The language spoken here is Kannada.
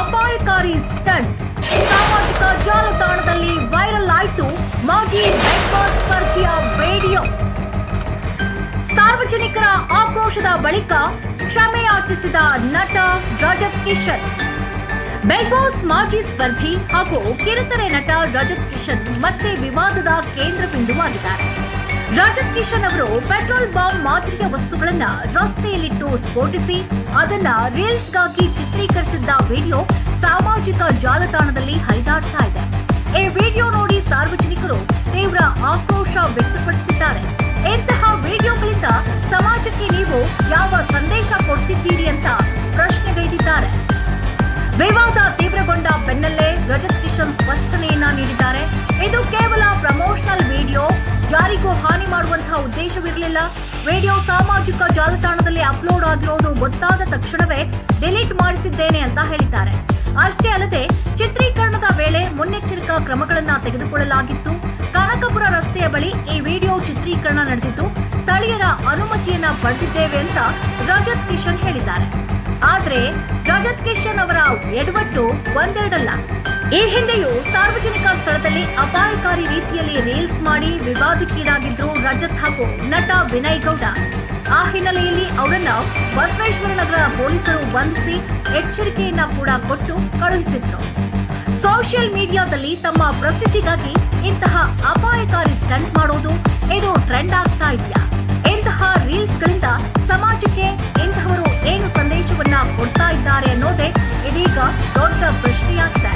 ಅಪಾಯಕಾರಿ ಸ್ಟಂಟ್ ಸಾಮಾಜಿಕ ಜಾಲತಾಣದಲ್ಲಿ ವೈರಲ್ ಆಯಿತು ಮಾಜಿ ಬಿಗ್ ಬಾಸ್ ಸ್ಪರ್ಧಿಯ ವಿಡಿಯೋ. ಸಾರ್ವಜನಿಕರ ಆಕ್ರೋಶದ ಬಳಿಕ ಕ್ಷಮೆ ಯಾಚಿಸಿದ ನಟ ರಜತ್ ಕಿಶನ್. ಬಿಗ್ ಬಾಸ್ ಮಾಜಿ ಸ್ಪರ್ಧಿ ಹಾಗೂ ಕಿರುತೆರೆ ನಟ ರಜತ್ ಕಿಶನ್ ಮತ್ತೆ ವಿವಾದದ ಕೇಂದ್ರ ಬಿಂದುವಾಗಿದ್ದಾರೆ. ರಜತ್ ಕಿಶನ್ ಅವರು ಪೆಟ್ರೋಲ್ ಬಾಂಬ್ ಮಾದರಿಯ ವಸ್ತುಗಳನ್ನ ರಸ್ತೆಯಲ್ಲಿಟ್ಟು ಸ್ಫೋಟಿಸಿ ಅದನ್ನ ರೀಲ್ಸ್ಗಾಗಿ ಚಿತ್ರೀಕರಿಸಿದ್ದ ವಿಡಿಯೋ ಸಾಮಾಜಿಕ ಜಾಲತಾಣದಲ್ಲಿ ಹರಿದಾಡ್ತಾ ಇದೆ. ಈ ವಿಡಿಯೋ ನೋಡಿ ಸಾರ್ವಜನಿಕರು ತೀವ್ರ ಆಕ್ರೋಶ ವ್ಯಕ್ತಪಡಿಸುತ್ತಿದ್ದಾರೆ. ಇಂತಹ ವಿಡಿಯೋಗಳಿಂದ ಸಮಾಜಕ್ಕೆ ನೀವು ಯಾವ ಸಂದೇಶ ಕೊಡ್ತಿದ್ದೀರಿ ಅಂತ ಪ್ರಶ್ನೆಗೈದಿದ್ದಾರೆ. ವಿವಾದ ತೀವ್ರಗೊಂಡ ಬೆನ್ನಲ್ಲೇ ರಜತ್ ಕಿಶನ್ ಸ್ಪಷ್ಟನೆಯನ್ನ ನೀಡಿದ್ದಾರೆ. ಇದು ಕೇವಲ ಪ್ರಮೋಷನಲ್ ವಿಡಿಯೋ, ಯಾರಿಗೂ ಹಾನಿ ಮಾಡುವಂತಹ ಉದ್ದೇಶವಿರಲಿಲ್ಲ. ವಿಡಿಯೋ ಸಾಮಾಜಿಕ ಜಾಲತಾಣದಲ್ಲಿ ಅಪ್ಲೋಡ್ ಆಗಿರೋದು ಗೊತ್ತಾದ ತಕ್ಷಣವೇ ಡಿಲೀಟ್ ಮಾಡಿಸಿದ್ದೇನೆ ಅಂತ ಹೇಳಿದ್ದಾರೆ. ಅಷ್ಟೇ ಅಲ್ಲದೆ ಚಿತ್ರೀಕರಣದ ವೇಳೆ ಮುನ್ನೆಚ್ಚರಿಕಾ ಕ್ರಮಗಳನ್ನು ತೆಗೆದುಕೊಳ್ಳಲಾಗಿತ್ತು. ಕನಕಪುರ ರಸ್ತೆಯ ಬಳಿ ಈ ವಿಡಿಯೋ ಚಿತ್ರೀಕರಣ ನಡೆದಿದ್ದು ಸ್ಥಳೀಯರ ಅನುಮತಿಯನ್ನ ಪಡೆದಿದ್ದೇವೆ ಅಂತ ರಜತ್ ಕಿಶನ್ ಹೇಳಿದ್ದಾರೆ. ಆದ್ರೆ ರಜತ್ ಕಿಶನ್ ಅವರ ಎಡವಟ್ಟು ಒಂದೆರಡಲ್ಲ. ಈ ಹಿಂದೆಯೂ ಸಾರ್ವಜನಿಕ ಸ್ಥಳದಲ್ಲಿ ಅಪಾಯಕಾರಿ ರೀತಿಯಲ್ಲಿ ರೀಲ್ಸ್ ಮಾಡಿ ವಿವಾದಕ್ಕೀಡಾಗಿದ್ರು ರಜತ್ ಹಾಗೂ ನಟ ವಿನಯ್ ಗೌಡ. ಆ ಹಿನ್ನೆಲೆಯಲ್ಲಿ ಅವರನ್ನ ಬಸವೇಶ್ವರ ನಗರ ಪೊಲೀಸರು ಬಂಧಿಸಿ ಎಚ್ಚರಿಕೆಯನ್ನ ಕೂಡ ಕೊಟ್ಟು ಕಳುಹಿಸಿದ್ರು. ಸೋಷಿಯಲ್ ಮೀಡಿಯಾದಲ್ಲಿ ತಮ್ಮ ಪ್ರಸಿದ್ಧಿಗಾಗಿ ಇಂತಹ ಅಪಾಯಕಾರಿ ಸ್ಟಂಟ್ ಮಾಡೋದು ಇದು ಟ್ರೆಂಡ್ ಆಗ್ತಾ ಇದೆಯಾ? ಇಂತಹ ರೀಲ್ಸ್ ಗಳಿಂದ ಸಮಾಜಕ್ಕೆ ಇಂತಹವರು ಏನು ಸಂದೇಶವನ್ನ ಕೊಡ್ತಾ ಇದ್ದಾರೆ ಅನ್ನೋದೇ ಇದೀಗ ದೊಡ್ಡ ಪ್ರಶ್ನೆಯಾಗಿದೆ.